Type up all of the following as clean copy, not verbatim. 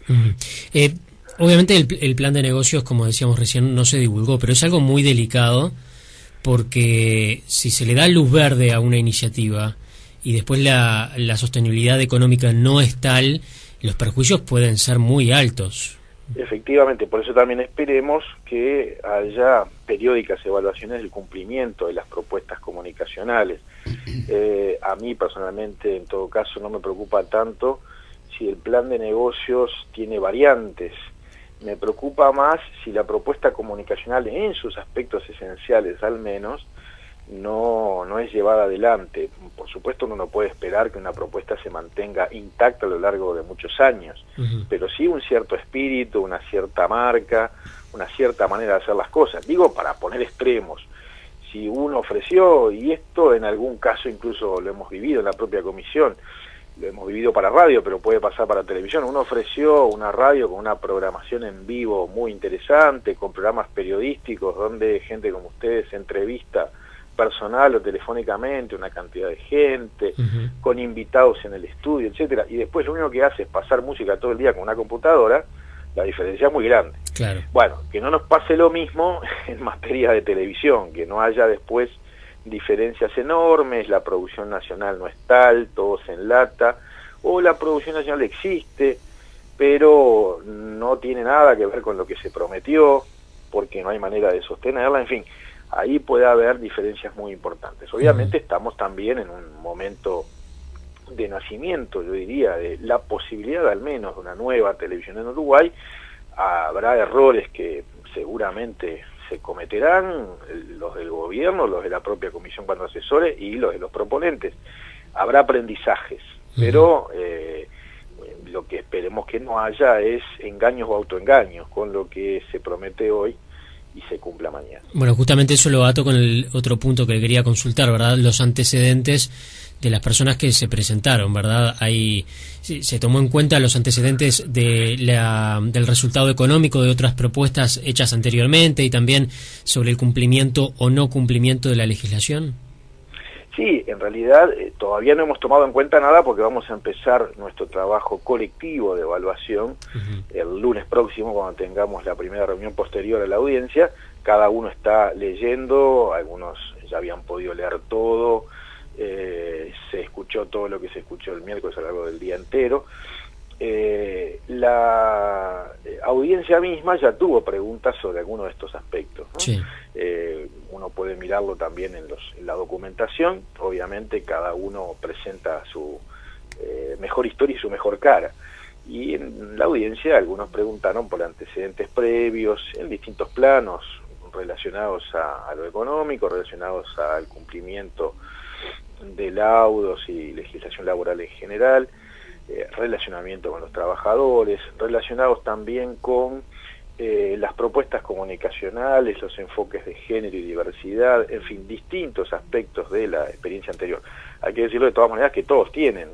Ujú. Obviamente el plan de negocios, como decíamos recién, no se divulgó, pero es algo muy delicado porque si se le da luz verde a una iniciativa y después la sostenibilidad económica no es tal, los perjuicios pueden ser muy altos. Efectivamente, por eso también esperemos que haya periódicas evaluaciones del cumplimiento de las propuestas comunicacionales. A mí personalmente, en todo caso, no me preocupa tanto si el plan de negocios tiene variantes. Me preocupa más si la propuesta comunicacional, en sus aspectos esenciales al menos, no es llevada adelante. Por supuesto, uno no puede esperar que una propuesta se mantenga intacta a lo largo de muchos años, pero sí un cierto espíritu, una cierta marca, una cierta manera de hacer las cosas. Digo, para poner extremos, si uno ofreció, y esto en algún caso incluso lo hemos vivido en la propia comisión, lo hemos vivido para radio, pero puede pasar para televisión, uno ofreció una radio con una programación en vivo muy interesante, con programas periodísticos donde gente como ustedes entrevista personal o telefónicamente una cantidad de gente, con invitados en el estudio, etcétera, y después lo único que hace es pasar música todo el día con una computadora, la diferencia es muy grande. Claro. Bueno, que no nos pase lo mismo en materia de televisión, que no haya después diferencias enormes, la producción nacional no es tal, todo se enlata, o la producción nacional existe, pero no tiene nada que ver con lo que se prometió, porque no hay manera de sostenerla, en fin. Ahí puede haber diferencias muy importantes. Obviamente estamos también en un momento de nacimiento, yo diría, de la posibilidad al menos de una nueva televisión en Uruguay. Habrá errores que seguramente se cometerán, los del gobierno, los de la propia comisión cuando asesore y los de los proponentes. Habrá aprendizajes, pero lo que esperemos que no haya es engaños o autoengaños con lo que se promete hoy y se cumpla mañana. Bueno, justamente eso lo ato con el otro punto que quería consultar, ¿verdad? Los antecedentes de las personas que se presentaron, ¿verdad? Ahí se tomó en cuenta los antecedentes del resultado económico de otras propuestas hechas anteriormente y también sobre el cumplimiento o no cumplimiento de la legislación. Sí, en realidad todavía no hemos tomado en cuenta nada porque vamos a empezar nuestro trabajo colectivo de evaluación el lunes próximo cuando tengamos la primera reunión posterior a la audiencia. Cada uno está leyendo, algunos ya habían podido leer todo, se escuchó todo lo que se escuchó el miércoles a lo largo del día entero. La audiencia misma ya tuvo preguntas sobre algunos de estos aspectos, ¿no? Sí. Uno puede mirarlo también en la documentación. Obviamente cada uno presenta su mejor historia y su mejor cara, y en la audiencia algunos preguntaron por antecedentes previos en distintos planos relacionados a lo económico, relacionados al cumplimiento de laudos y legislación laboral en general, relacionamiento con los trabajadores, relacionados también con las propuestas comunicacionales, los enfoques de género y diversidad, en fin, distintos aspectos de la experiencia anterior. Hay que decirlo de todas maneras que todos tienen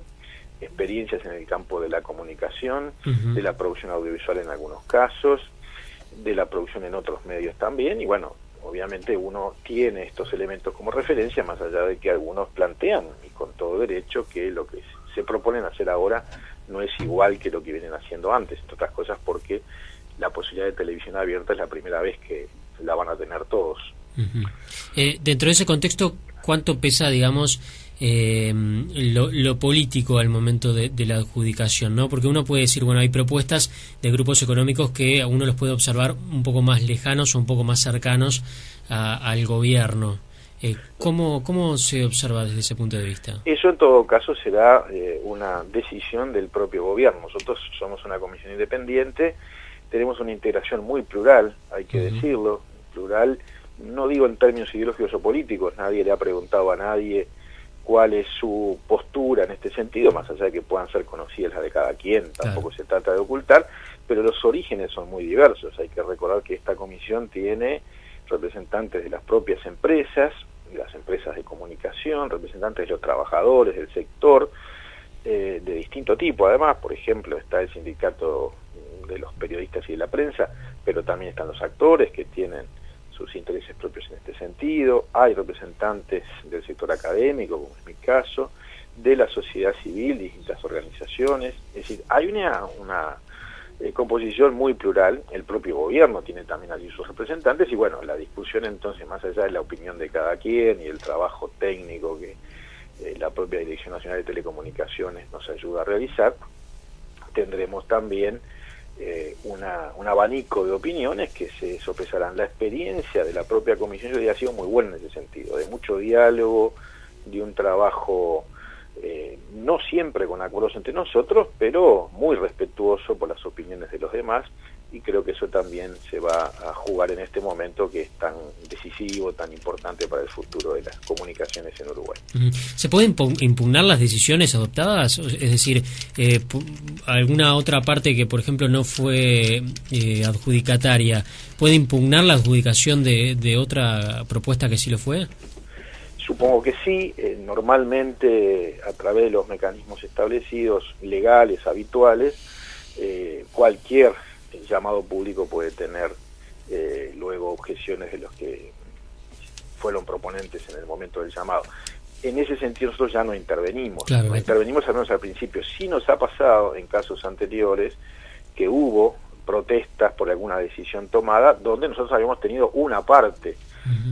experiencias en el campo de la comunicación, de la producción audiovisual en algunos casos, de la producción en otros medios también, y bueno, obviamente uno tiene estos elementos como referencia, más allá de que algunos plantean, y con todo derecho, que lo que se proponen hacer ahora no es igual que lo que vienen haciendo antes, entre otras cosas porque la posibilidad de televisión abierta es la primera vez que la van a tener todos. Dentro de ese contexto, ¿cuánto pesa, digamos, lo político al momento de la adjudicación, ¿no? Porque uno puede decir, bueno, hay propuestas de grupos económicos que a uno los puede observar un poco más lejanos o un poco más cercanos al gobierno. ¿Cómo se observa desde ese punto de vista? Eso en todo caso será una decisión del propio gobierno. Nosotros somos una comisión independiente, tenemos una integración muy plural, hay que decirlo, plural, no digo en términos ideológicos o políticos, nadie le ha preguntado a nadie cuál es su postura en este sentido, más allá de que puedan ser conocidas las de cada quien, tampoco se trata de ocultar, pero los orígenes son muy diversos. Hay que recordar que esta comisión tiene representantes de las propias empresas, de las empresas de comunicación, representantes de los trabajadores del sector, de distinto tipo. Además, por ejemplo, está el sindicato de los periodistas y de la prensa, pero también están los actores que tienen sus intereses propios en este sentido. Hay representantes del sector académico, como es mi caso, de la sociedad civil, distintas organizaciones. Es decir, hay una composición muy plural. El propio gobierno tiene también allí sus representantes y bueno, la discusión entonces, más allá de la opinión de cada quien y el trabajo técnico que la propia Dirección Nacional de Telecomunicaciones nos ayuda a realizar, tendremos también un abanico de opiniones que se sopesarán. La experiencia de la propia comisión yo diría ha sido muy buena en ese sentido, de mucho diálogo, de un trabajo no siempre con acuerdos entre nosotros, pero muy respetuoso por las opiniones de los demás, y creo que eso también se va a jugar en este momento que es tan decisivo, tan importante para el futuro de las comunicaciones en Uruguay. ¿Se pueden impugnar las decisiones adoptadas? Es decir, alguna otra parte que, por ejemplo, no fue adjudicataria, ¿puede impugnar la adjudicación de otra propuesta que sí lo fue? Supongo que sí. Normalmente, a través de los mecanismos establecidos, legales, habituales, cualquier llamado público puede tener luego objeciones de los que fueron proponentes en el momento del llamado. En ese sentido nosotros ya no intervenimos, claro, no intervenimos al menos al principio. Sí nos ha pasado en casos anteriores que hubo protestas por alguna decisión tomada donde nosotros habíamos tenido una parte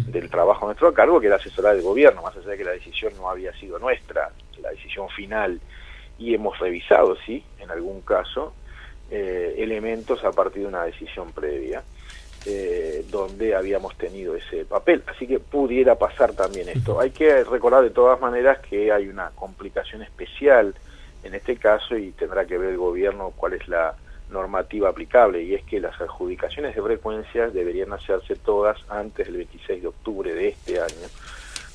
del trabajo nuestro a cargo, que era asesorar del gobierno, más allá de que la decisión no había sido nuestra, la decisión final, y hemos revisado, sí, en algún caso, elementos a partir de una decisión previa, donde habíamos tenido ese papel. Así que pudiera pasar también esto. Hay que recordar de todas maneras que hay una complicación especial en este caso y tendrá que ver el gobierno cuál es la normativa aplicable, y es que las adjudicaciones de frecuencias deberían hacerse todas antes del 26 de octubre de este año,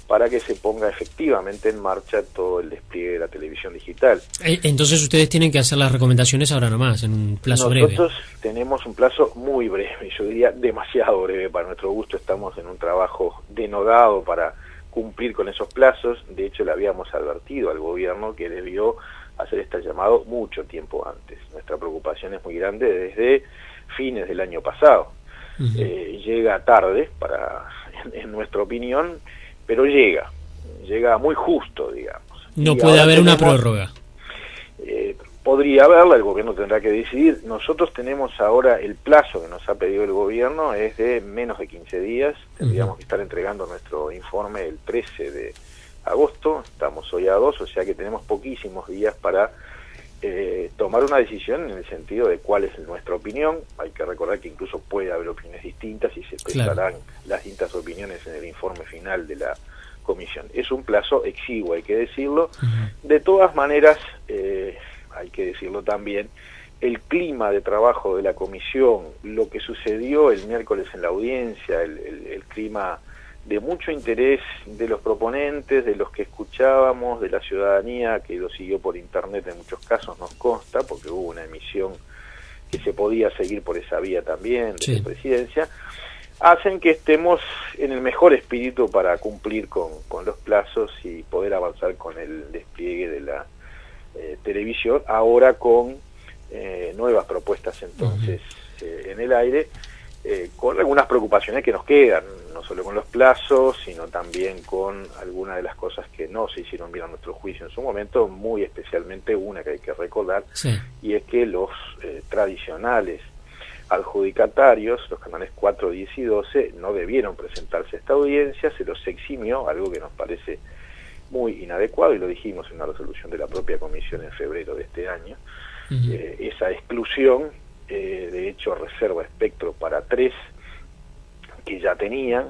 para que se ponga efectivamente en marcha todo el despliegue de la televisión digital. Entonces ustedes tienen que hacer las recomendaciones ahora nomás, en un plazo breve. Nosotros tenemos un plazo muy breve, yo diría demasiado breve para nuestro gusto. Estamos en un trabajo denodado para cumplir con esos plazos. De hecho, le habíamos advertido al gobierno que debió hacer este llamado mucho tiempo antes. Nuestra preocupación es muy grande desde fines del año pasado. Llega tarde, en nuestra opinión, pero llega muy justo, digamos. No puede haber una prórroga. Podría haberla, el gobierno tendrá que decidir. Nosotros tenemos ahora el plazo que nos ha pedido el gobierno, es de menos de 15 días. Tendríamos que estar entregando nuestro informe el 13 de agosto, estamos hoy a 2, o sea que tenemos poquísimos días para tomar una decisión en el sentido de cuál es nuestra opinión. Hay que recordar que incluso puede haber opiniones distintas y se pesarán las distintas opiniones en el informe final de la comisión. Es un plazo exiguo, hay que decirlo. De todas maneras, hay que decirlo también, el clima de trabajo de la comisión, lo que sucedió el miércoles en la audiencia, el clima de mucho interés de los proponentes, de los que escuchábamos, de la ciudadanía que lo siguió por internet, en muchos casos nos consta, porque hubo una emisión que se podía seguir por esa vía también de la presidencia, hacen que estemos en el mejor espíritu para cumplir con los plazos y poder avanzar con el despliegue de la televisión, ahora con nuevas propuestas entonces en el aire, con algunas preocupaciones que nos quedan, no solo con los plazos, sino también con algunas de las cosas que no se hicieron bien a nuestro juicio en su momento, muy especialmente una que hay que recordar, y es que los tradicionales adjudicatarios, los canales 4, 10 y 12, no debieron presentarse a esta audiencia, se los eximió, algo que nos parece muy inadecuado, y lo dijimos en una resolución de la propia comisión en febrero de este año. Esa exclusión, de hecho, reserva espectro para 3 que ya tenían,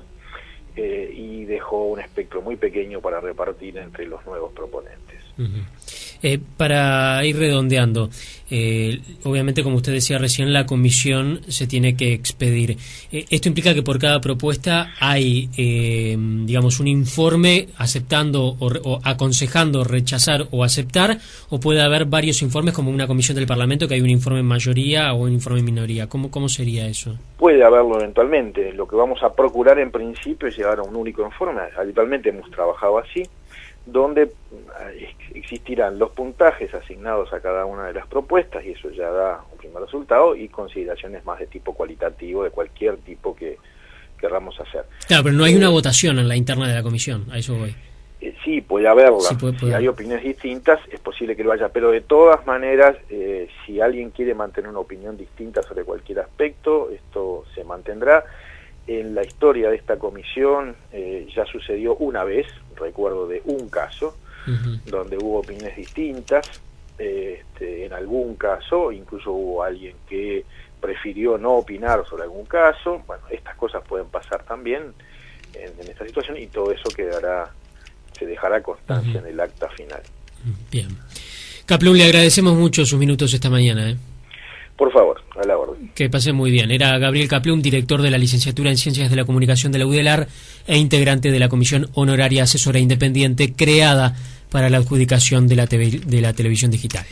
y dejó un espectro muy pequeño para repartir entre los nuevos proponentes. Para ir redondeando, obviamente, como usted decía recién, la comisión se tiene que expedir. Esto implica que por cada propuesta hay, digamos, un informe aceptando o aconsejando rechazar o aceptar, o puede haber varios informes como una comisión del Parlamento, que hay un informe en mayoría o un informe en minoría. ¿Cómo sería eso? Puede haberlo eventualmente. Lo que vamos a procurar en principio es llegar a un único informe. Habitualmente hemos trabajado así, donde existirán los puntajes asignados a cada una de las propuestas, y eso ya da un primer resultado, y consideraciones más de tipo cualitativo, de cualquier tipo que querramos hacer. Claro, pero no hay una votación en la interna de la comisión, a eso voy. Sí, puede haberla. Sí, puede. Si hay opiniones distintas, es posible que lo haya, pero de todas maneras, si alguien quiere mantener una opinión distinta sobre cualquier aspecto, esto se mantendrá. En la historia de esta comisión ya sucedió una vez, recuerdo de un caso, donde hubo opiniones distintas, en algún caso, incluso hubo alguien que prefirió no opinar sobre algún caso. Bueno, estas cosas pueden pasar también en esta situación, y todo eso se dejará constancia en el acta final. Bien. Kaplun, le agradecemos mucho sus minutos esta mañana. Por favor, a la orden. Que pase muy bien. Era Gabriel Kaplun, director de la Licenciatura en Ciencias de la Comunicación de la UDELAR e integrante de la Comisión Honoraria Asesora Independiente creada para la adjudicación de la televisión digital.